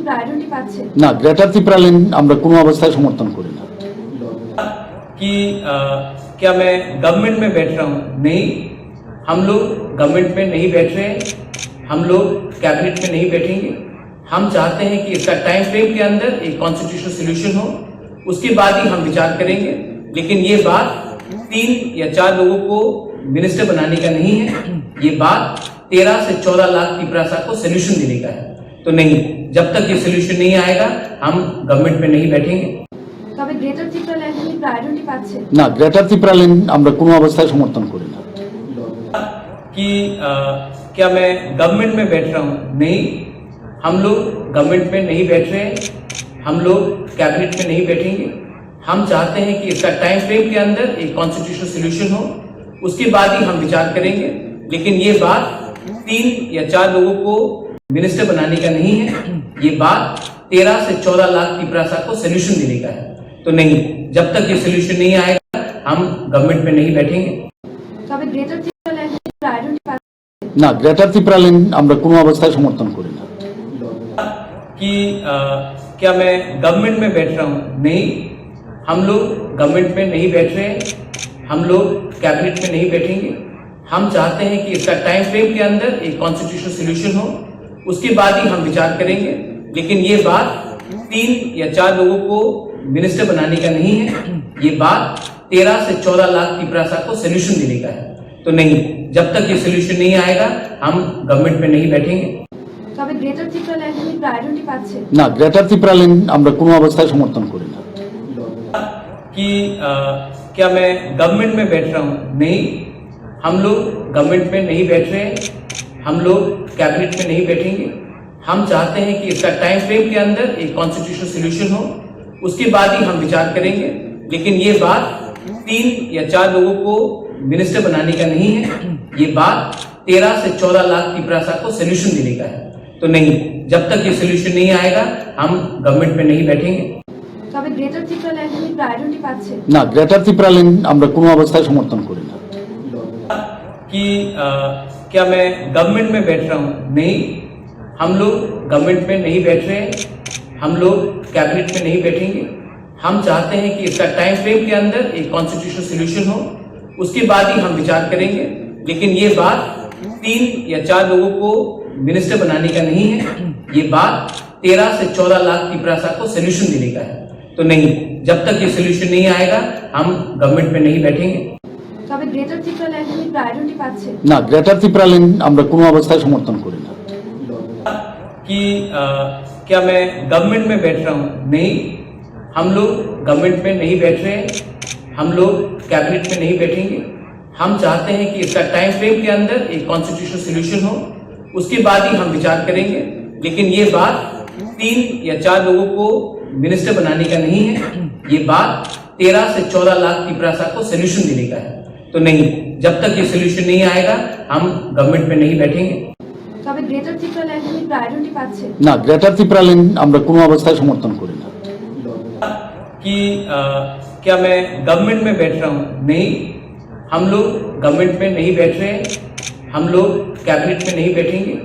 Priority পাচ্ছে না, greater Tripura line আমরা কোনো অবস্থায় সমর্থন করি না। कि क्या मैं गवर्नमेंट में बैठ रहा हूँ? नहीं, हम लोग गवर्नमेंट में नहीं बैठ रहे, हम लोग कैबिनेट में नहीं बैठेंगे। हम चाहते हैं कि इसका टाइम फ्रेम के अंदर एक कॉन्स्टिट्यूशनल सोल्यूशन हो, उसके बाद ही हम विचार करेंगे। लेकिन ये बात 3 या 4 लोगों को मिनिस्टर बनाने का नहीं है, ये बात 13 से 14 लाख की प्रजा को सोल्यूशन देने का है। तो नहीं, जब तक ये सोल्यूशन नहीं आएगा हम गवर्नमेंट में नहीं बैठेंगे। তবে গ্রেটার ত্রিপুরা লাইন প্রায়োরিটি পাচ্ছে না, গ্রেটার ত্রিপুরা লাইন আমরা কোনো অবস্থায় সমর্থন করি না। कि क्या मैं गवर्नमेंट में बैठ रहा हूँ? नहीं, हम लोग गवर्नमेंट में नहीं बैठ रहे, हम लोग कैबिनेट में नहीं बैठेंगे। हम चाहते हैं कि इसका टाइम फ्रेम के अंदर एक कॉन्स्टिट्यूशनल सोल्यूशन हो, उसके बाद ही हम विचार करेंगे। लेकिन ये बात 3 या 4 लोगों को मिनिस्टर बनाने का नहीं है, ये बात 13 से 14 लाख की प्रजा को सोल्यूशन देने का है। तो नहीं, जब तक ये सोल्यूशन नहीं आएगा हम गवर्नमेंट में नहीं बैठेंगे। তবে গ্রেটার ত্রিপুরা লাইন প্রায়োরিটি পাচ্ছে না, গ্রেটার ত্রিপুরা লাইন আমরা কোনো অবস্থায় সমর্থন করি না। कि क्या मैं गवर्नमेंट में बैठ रहा हूँ? नहीं, हम लोग गवर्नमेंट में नहीं बैठ रहे, हम लोग कैबिनेट में नहीं बैठेंगे। हम चाहते हैं कि इसका टाइम फ्रेम के अंदर एक कॉन्स्टिट्यूशनल सोल्यूशन हो, उसके बाद ही हम विचार करेंगे। लेकिन ये बात 3 या 4 लोगों को मिनिस्टर बनाने का नहीं है, ये बात 13 से 14 लाख की प्रजा को सोल्यूशन देने का है। तो नहीं, जब तक ये सोल्यूशन नहीं आएगा हम गवर्नमेंट में नहीं बैठेंगे। তবে গ্রেটার ত্রিপুরা লাইন প্রায়োরিটি পাচ্ছে না, গ্রেটার ত্রিপুরা লাইন আমরা কোনো অবস্থায় সমর্থন করি না। कि क्या मैं गवर्नमेंट में बैठ रहा हूँ? नहीं, हम लोग गवर्नमेंट में नहीं बैठ रहे, हम लोग कैबिनेट में नहीं बैठेंगे। हम चाहते हैं कि इसका टाइम फ्रेम के अंदर एक कॉन्स्टिट्यूशनल सोल्यूशन हो, उसके बाद ही हम विचार करेंगे। लेकिन ये बात 3 या 4 लोगों को मिनिस्टर बनाने का नहीं है, ये बात 13 से 14 लाख की प्रजा को सोल्यूशन देने का है। तो नहीं, जब तक ये सोल्यूशन नहीं आएगा हम गवर्नमेंट में नहीं बैठेंगे। তবে গ্রেটার ত্রিপুরা লাইন প্রায়োরিটি পাচ্ছে না, গ্রেটার ত্রিপুরা লাইন আমরা কোনো অবস্থায় সমর্থন করি না। कि क्या मैं गवर्नमेंट में बैठ रहा हूँ? नहीं, हम लोग गवर्नमेंट में नहीं बैठ रहे, हम लोग कैबिनेट में नहीं बैठेंगे। हम चाहते हैं कि इसका टाइम फ्रेम के अंदर एक कॉन्स्टिट्यूशनल सोल्यूशन हो, उसके बाद ही हम विचार करेंगे। लेकिन ये बात 3 या 4 लोगों को मिनिस्टर बनाने का नहीं है, ये बात 13 से 14 लाख की प्रजा को सोल्यूशन देने का है। तो नहीं, जब तक ये सोल्यूशन नहीं आएगा हम गवर्नमेंट में नहीं बैठेंगे। তবে গ্রেটার ত্রিপুরা লাইন প্রায়োরিটি পাচ্ছে না, গ্রেটার ত্রিপুরা লাইন আমরা কোনো অবস্থায় সমর্থন করি না। कि क्या मैं गवर्नमेंट में बैठ रहा हूँ? नहीं, हम लोग गवर्नमेंट में नहीं बैठ रहे, हम लोग कैबिनेट में नहीं बैठेंगे। हम चाहते हैं कि इसका टाइम फ्रेम के अंदर एक कॉन्स्टिट्यूशनल सोल्यूशन हो, उसके बाद ही हम विचार करेंगे। लेकिन ये बात 3 या 4 लोगों को मिनिस्टर बनाने का नहीं है, ये बात 13 से 14 लाख की प्रजा को सोल्यूशन देने का है। तो नहीं, जब तक ये सोल्यूशन नहीं आएगा हम गवर्नमेंट में नहीं बैठेंगे। তবে গ্রেটার ত্রিপুরা লাইন প্রায়োরিটি পাচ্ছে না, গ্রেটার ত্রিপুরা লাইন আমরা কোনো অবস্থায় সমর্থন করি না। कि क्या मैं गवर्नमेंट में बैठ रहा हूँ? नहीं, हम लोग गवर्नमेंट में नहीं बैठ रहे, हम लोग कैबिनेट में नहीं बैठेंगे।